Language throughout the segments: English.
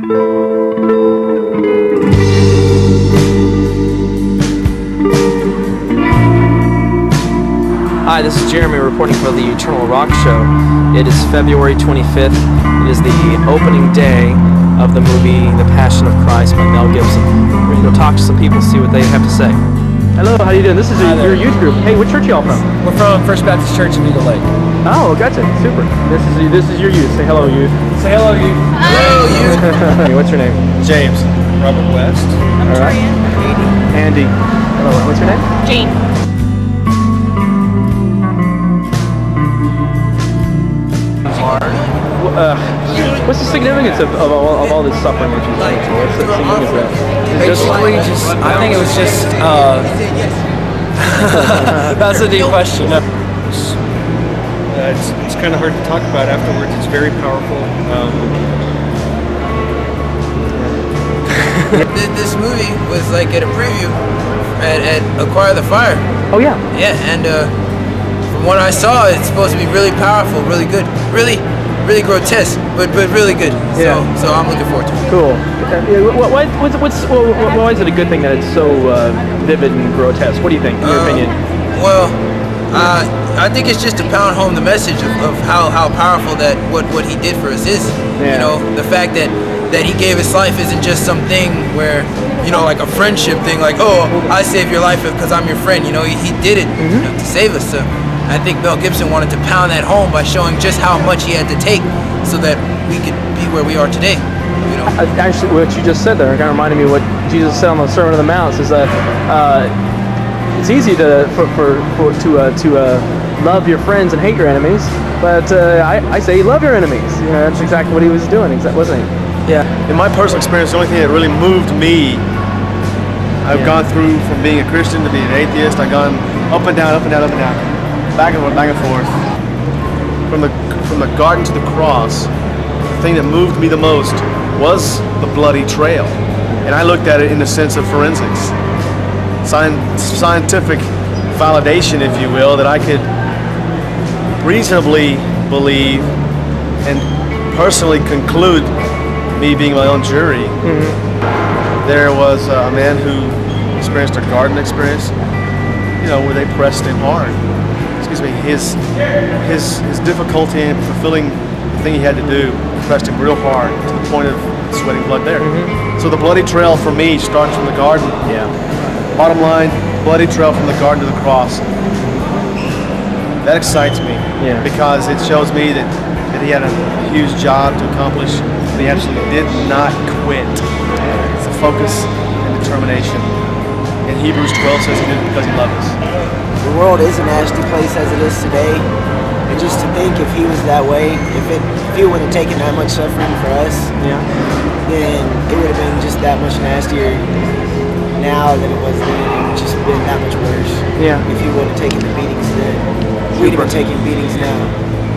Hi, this is Jeremy reporting for the Eternal Rock Show. It is February 25th. It is the opening day of the movie The Passion of Christ by Mel Gibson. We're going to go talk to some people, see what they have to say. Hello, how you doing? This is your youth group. Hey, what church y'all from? We're from First Baptist Church in Eagle Lake. Oh, gotcha. Super. This is your youth. Say hello, youth. Say hello, youth. Hello, youth. Hey, what's your name? James. Robert West. I'm All right. Andy. Hello, what's your name? Jane. What's the significance of all this suffering that you've seen? What's the significance of that? Basically, I think it was just, that's a deep question. It's kind of hard to talk about afterwards. It's very powerful. This movie was like at a preview at Acquire the Fire. Oh yeah. Yeah, and from what I saw, it's supposed to be really powerful, really good, really grotesque, but really good. Yeah. So I'm looking forward to it. Cool. Why is it a good thing that it's so vivid and grotesque? What do you think, in your opinion? Well, I think it's just to pound home the message of how powerful that what he did for us is. Yeah. You know, the fact that he gave his life isn't just something where, you know, like a friendship thing, like, oh, I saved your life because I'm your friend. You know, he did it you know, to save us. So I think Mel Gibson wanted to pound that home by showing just how much he had to take so that we could be where we are today. You know? Actually, what you just said there kind of reminded me of what Jesus said on the Sermon on the Mount. Is that it's easy to love your friends and hate your enemies, but I say love your enemies. You know, that's exactly what he was doing, wasn't he? Yeah. In my personal experience, the only thing that really moved me, I've gone through from being a Christian to being an atheist. I've gone up and down, up and down, up and down, back and forth, back and forth. From the garden to the cross, the thing that moved me the most was the bloody trail, and I looked at it in the sense of forensics, scientific validation, if you will, that I could reasonably believe and personally conclude, me being my own jury. There was a man who experienced a garden experience, you know, where they pressed him hard. Excuse me, his difficulty in fulfilling the thing he had to do pressed him real hard to the point of sweating blood there. So the bloody trail for me starts from the garden. Yeah. Bottom line, bloody trail from the garden to the cross. That excites me because it shows me that he had a huge job to accomplish, but he absolutely did not quit. It's a focus and determination. And Hebrews 12 says he did it because he loved us. The world is a nasty place as it is today, and just to think if he was that way, if he wouldn't have taken that much suffering for us, then it would have been just that much nastier now than it was then. It would just been that much worse. Yeah. If he wouldn't have taken the beatings then. We'd have been taking beatings now.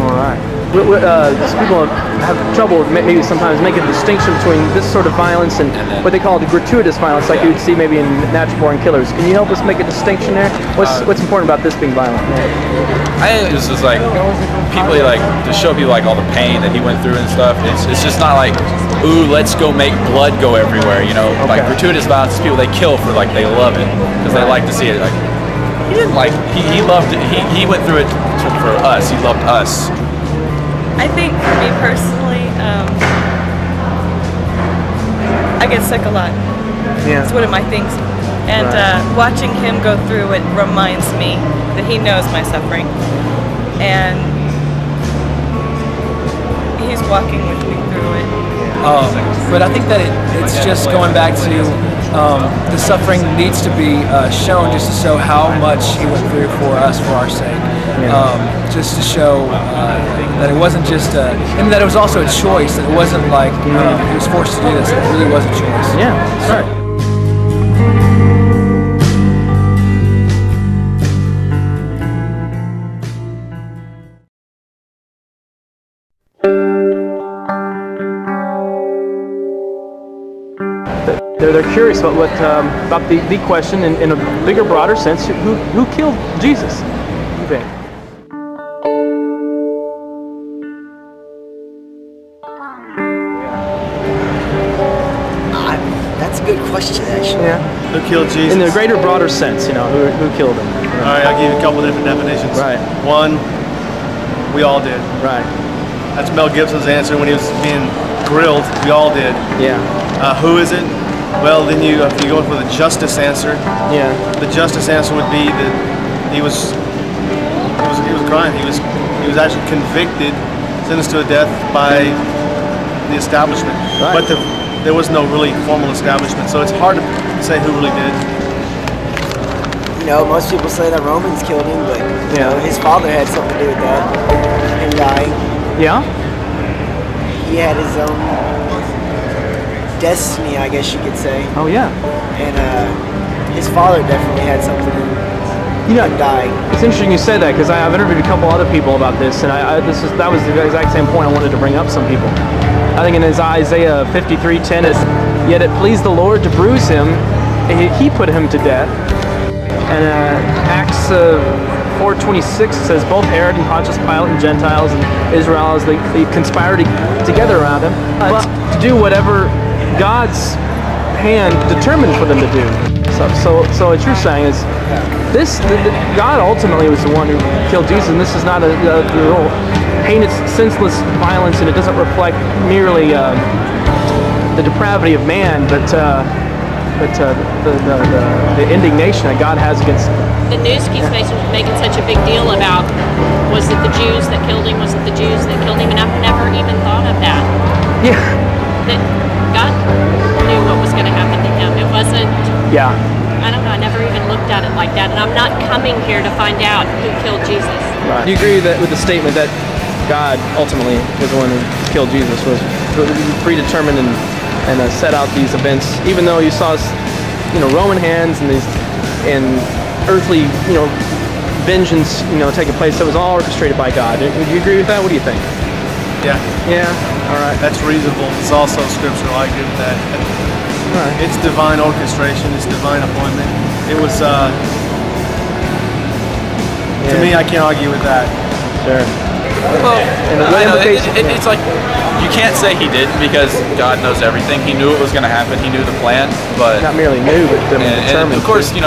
All right. People have trouble maybe sometimes making a distinction between this sort of violence and what they call the gratuitous violence, like you would see maybe in natural born killers. Can you help us make a distinction there? What's important about this being violent? I think this is like people like to show people like all the pain that he went through and stuff. It's just not like, ooh, let's go make blood go everywhere. You know, like gratuitous violence is people they kill for like they love it because they like to see it. Like he didn't like he loved it. He went through it for us. He loved us. I think for me personally, I get sick a lot. Yeah. It's one of my things. And watching him go through it reminds me that he knows my suffering. And he's walking with me through it. But I think that it's just going back to the suffering needs to be shown just to show how much he went through for us, for our sake. Just to show that it wasn't just and that it was also a choice. That it wasn't like he was forced to do this. It really was a choice. Yeah, right. They're curious about what about the question in a bigger, broader sense. Who killed Jesus? You think? a good question, actually. Yeah. Who killed Jesus? In the greater, broader sense, you know, who killed him? All right, I'll give you a couple different definitions. Right. One, we all did. Right. That's Mel Gibson's answer when he was being grilled. We all did. Yeah. Who is it? Well, then if you go for the justice answer, Yeah. the justice answer would be that he was crying. He was actually convicted, sentenced to a death by the establishment. Right. But there was no really formal establishment, so it's hard to say who really did. You know, most people say that Romans killed him, but you know, his father had something to do with that. Him dying. Yeah. He had his own destiny, I guess you could say. Oh yeah. And his father definitely had something to do with him dying. It's interesting you say that because I've interviewed a couple other people about this, and that was the exact same point I wanted to bring up. Some people, I think in Isaiah 53:10, is yet it pleased the Lord to bruise him; he put him to death. And Acts 4:26 says both Herod and Pontius Pilate and Gentiles and Israel as they conspired together around him, but to do whatever God's hand determined for them to do. So what you're saying is God ultimately was the one who killed Jesus, and this is not a little heinous, senseless violence, and it doesn't reflect merely the depravity of man, but the indignation that God has against the news keeps making such a big deal about, was it the Jews that killed him? Was it the Jews that killed him? And I've never even thought of that. Yeah. That God knew what was going to happen to him. It wasn't. Yeah. I don't know. I never even looked at it like that. And I'm not coming here to find out who killed Jesus. Right. Do you agree with the statement that God ultimately was the one who killed Jesus, was predetermined and set out these events, even though you saw, Roman hands and earthly, vengeance, taking place? That was all orchestrated by God. Do you agree with that? What do you think? Yeah. Yeah. All right. That's reasonable. It's also scriptural. I agree with that. Right. It's divine orchestration. It's divine appointment. It was. To me, I can't argue with that. Sure. Well, I know, it's like, you can't say he didn't because God knows everything. He knew it was going to happen. He knew the plan, but not merely knew, but determined. And of course, you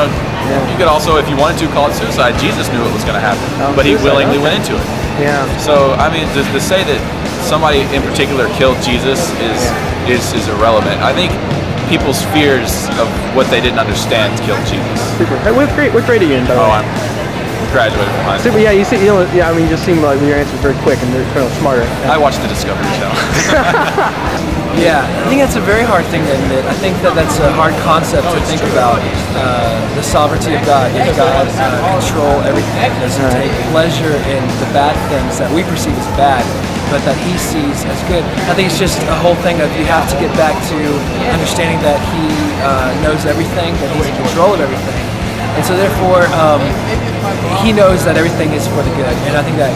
could also, if you wanted to, call it suicide. Jesus knew it was going to happen, but he willingly went into it. Yeah. So I mean, to say that somebody in particular killed Jesus is irrelevant. I think people's fears of what they didn't understand killed Jesus. Super. Hey, what grade are you in, by the way? I'm graduated from high school. Super, yeah, you just seem like your answers very quick and they're kind of smarter. I watched the Discovery Channel. Yeah, I think that's a very hard thing to admit. I think that's a hard concept to think about, the sovereignty of God. Does God control everything? Does he take pleasure in the bad things that we perceive as bad, but that he sees as good? I think it's just a whole thing of you have to get back to understanding that he knows everything, that he's in control of everything. And so therefore, he knows that everything is for the good. And I think that,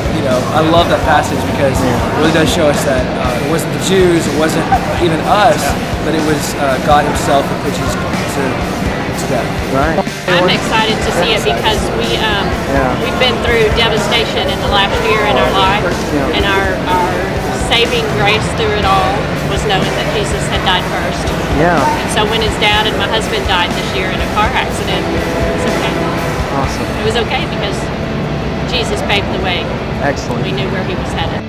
I love that passage because it really does show us that it wasn't the Jews, it wasn't even us, but it was God himself who put Jesus to death. Right. I'm excited to see it because we've been through devastation in the last year in our life, and our saving grace through it all was knowing that Jesus had died first. Yeah. And so when his dad and my husband died this year in a car accident, it was okay. Awesome. It was okay because Jesus paved the way. Excellent. We knew where he was headed.